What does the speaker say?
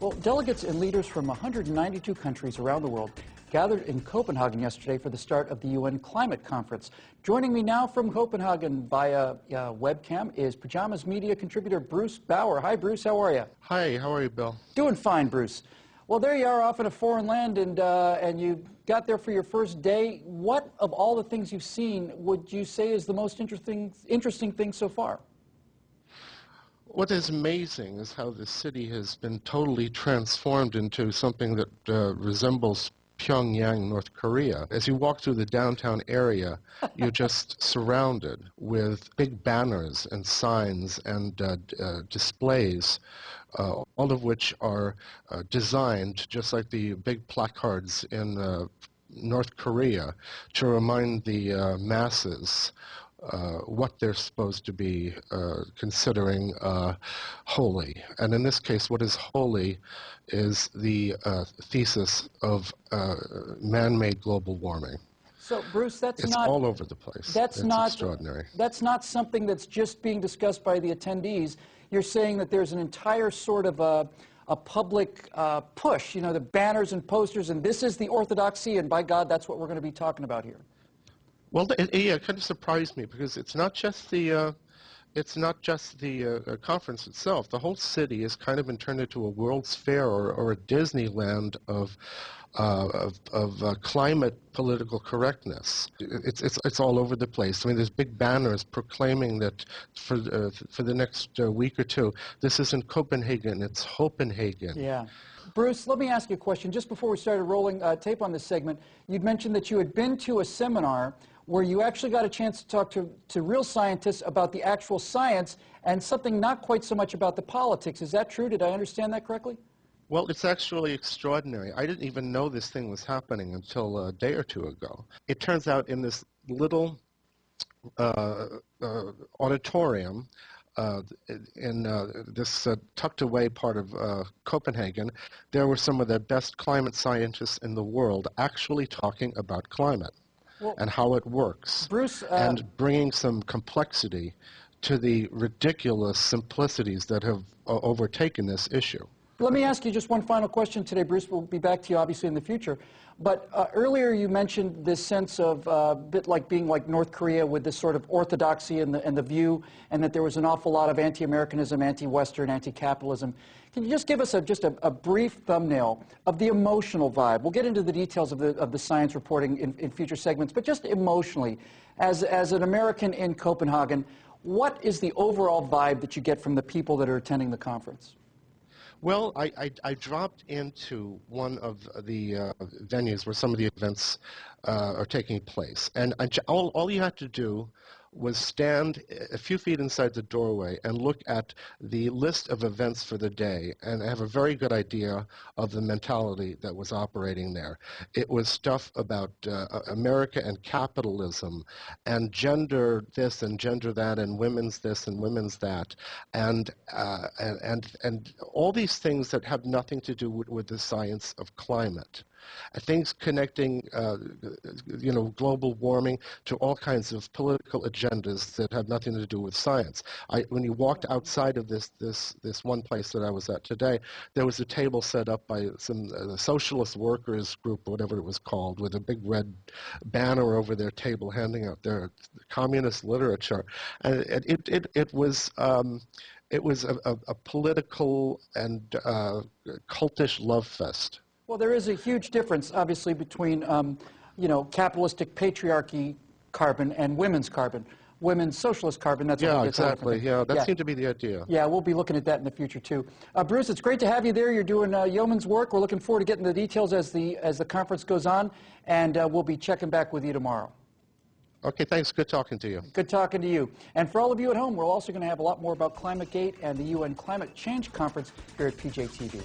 Well, delegates and leaders from 192 countries around the world gathered in Copenhagen yesterday for the start of the UN Climate Conference. Joining me now from Copenhagen via webcam is Pajamas Media contributor Bruce Bauer. Hi, Bruce. How are you? Hi. How are you, Bill? Doing fine, Bruce. Well, there you are off in a foreign land, and you got there for your first day. What, of all the things you've seen, would you say is the most interesting thing so far? What is amazing is how the city has been totally transformed into something that resembles Pyongyang, North Korea. As you walk through the downtown area, you're just surrounded with big banners and signs and displays, all of which are designed, just like the big placards in North Korea, to remind the masses what they're supposed to be considering holy. And in this case, what is holy is the thesis of man-made global warming. So, Bruce, it's all over the place. It's extraordinary. That's not something that's just being discussed by the attendees. You're saying that there's an entire sort of a public push, you know, the banners and posters, and this is the orthodoxy, and by God, that's what we're going to be talking about here. Well, it kind of surprised me because it's not just the conference itself. The whole city has kind of been turned into a World's Fair or a Disneyland of climate political correctness. It's all over the place. I mean, there's big banners proclaiming that for the next week or two, this isn't Copenhagen, it's Copenhagen. Yeah. Bruce, let me ask you a question. Just before we started rolling tape on this segment, you'd mentioned that you had been to a seminar where you actually got a chance to talk to real scientists about the actual science and something not quite so much about the politics. Is that true? Did I understand that correctly? Well, it's actually extraordinary. I didn't even know this thing was happening until a day or two ago. It turns out in this little auditorium in this tucked away part of Copenhagen, there were some of the best climate scientists in the world actually talking about climate. Well, and how it works, Bruce, and bringing some complexity to the ridiculous simplicities that have overtaken this issue. Let me ask you just one final question today, Bruce. We'll be back to you, obviously, in the future. But earlier you mentioned this sense of a bit like being like North Korea with this sort of orthodoxy and the view, and that there was an awful lot of anti-Americanism, anti-Western, anti-capitalism. Can you just give us just a brief thumbnail of the emotional vibe? We'll get into the details of the science reporting in future segments, but just emotionally, as an American in Copenhagen, what is the overall vibe that you get from the people that are attending the conference? Well, I dropped into one of the venues where some of the events are taking place, and all you had to do was stand a few feet inside the doorway and look at the list of events for the day and have a very good idea of the mentality that was operating there. It was stuff about America and capitalism and gender this and gender that and women's this and women's that and all these things that have nothing to do with the science of climate. Things connecting, global warming to all kinds of political agendas that have nothing to do with science. When you walked outside of this one place that I was at today, there was a table set up by some socialist workers group, whatever it was called, with a big red banner over their table handing out their communist literature, and it was a political and cultish love fest. Well, there is a huge difference, obviously, between, capitalistic patriarchy carbon and women's carbon. Women's socialist carbon, that's yeah, exactly. Yeah, that seemed to be the idea. Yeah, we'll be looking at that in the future, too. Bruce, it's great to have you there. You're doing yeoman's work. We're looking forward to getting the details as the conference goes on, and we'll be checking back with you tomorrow. Okay, thanks. Good talking to you. Good talking to you. And for all of you at home, we're also going to have a lot more about ClimateGate and the UN Climate Change Conference here at PJTV.